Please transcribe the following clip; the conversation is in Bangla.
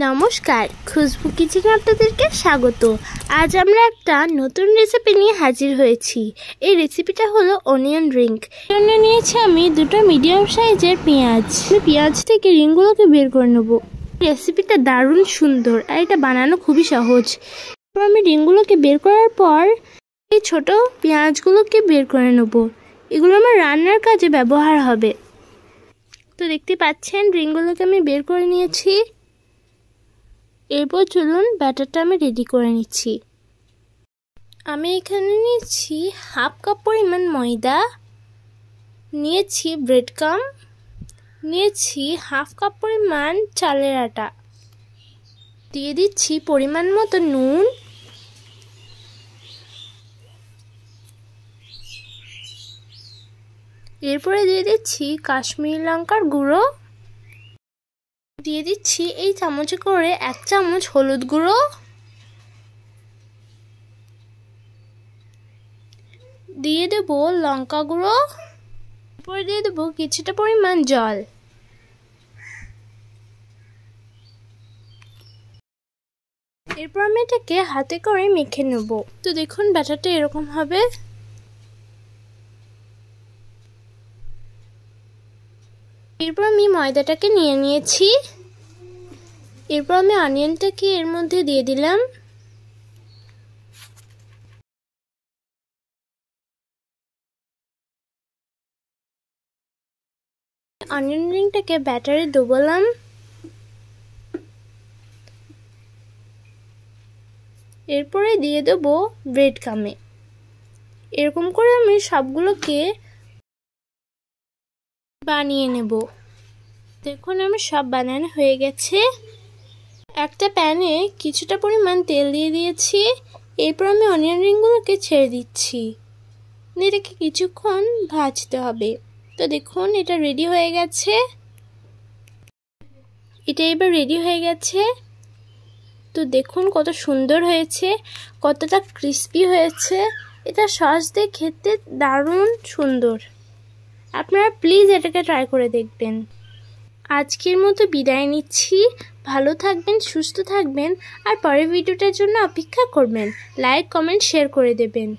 নমস্কার, খুশবু কিচেনে আপনাদেরকে স্বাগত। আজ আমরা একটা নতুন রেসিপি নিয়ে হাজির হয়েছি। এই রেসিপিটা হলো অনিয়ন রিং। জন্য নিয়েছি আমি দুটো মিডিয়াম সাইজের পেঁয়াজ। পেঁয়াজ থেকে রিংগুলোকে বের করে নেব। রেসিপিটা দারুণ সুন্দর আর এটা বানানো খুবই সহজ। আমি রিংগুলোকে বের করার পর এই ছোট পেঁয়াজগুলোকে বের করে নেব। এগুলো আমার রান্নার কাজে ব্যবহার হবে। তো দেখতে পাচ্ছেন রিংগুলোকে আমি বের করে নিয়েছি। এরপর চলুন ব্যাটারটা আমি রেডি করে নিচ্ছি। আমি এখানে নিয়েছি হাফ কাপ পরিমাণ ময়দা, নিয়েছি ব্রেড ক্রাম, নিয়েছি হাফ কাপ পরিমাণ চালের আটা, দিয়ে দিচ্ছি পরিমাণ মতো নুন, এরপরে দিয়ে দিচ্ছি কাশ্মীরি লঙ্কার গুঁড়ো, দিয়ে দিচ্ছি এই চামচে করে 1 চামচ হলুদ গুঁড়ো, দিয়ে দেব লঙ্কা গুঁড়ো, এরপরে দিয়ে দেব কিছুটা পরিমাণ জল। এরপর আমি এটাকে হাতে করে মেখে নেব। তো দেখুন ব্যাটারটা এরকম হবে। এরপর আমি ময়দাটাকে নিয়ে নিয়েছি। এরপর আমি অনিয়নটাকে এর মধ্যে দিয়ে দিলাম। অনিয়ন রিংটাকে ব্যাটারে ডুবোলাম। এরপরে দিয়ে দেব ব্রেড ক্রামে। এরকম করে আমি সবগুলোকে বানিয়ে নেব। দেখুন আমি সব বানানো হয়ে গেছে। একটা প্যানে কিছুটা পরিমাণ তেল দিয়ে দিয়েছি। এরপর আমি অনিয়ন রিংগুলোকে ছেড়ে দিচ্ছি। এটাকে কিছুক্ষণ ভাজতে হবে। তো দেখুন এটা রেডি হয়ে গেছে। এটা এবার রেডি হয়ে গেছে। তো দেখুন কত সুন্দর হয়েছে, কতটা ক্রিস্পি হয়েছে। এটা সস দিয়ে খেতে দারুণ সুন্দর। আপনারা প্লিজ এটাকে ট্রাই করে দেখবেন। আজকের মতো বিদায় নিচ্ছি। ভালো থাকবেন, সুস্থ থাকবেন আর পরের ভিডিওটার জন্য অপেক্ষা করবেন। লাইক, কমেন্ট, শেয়ার করে দেবেন।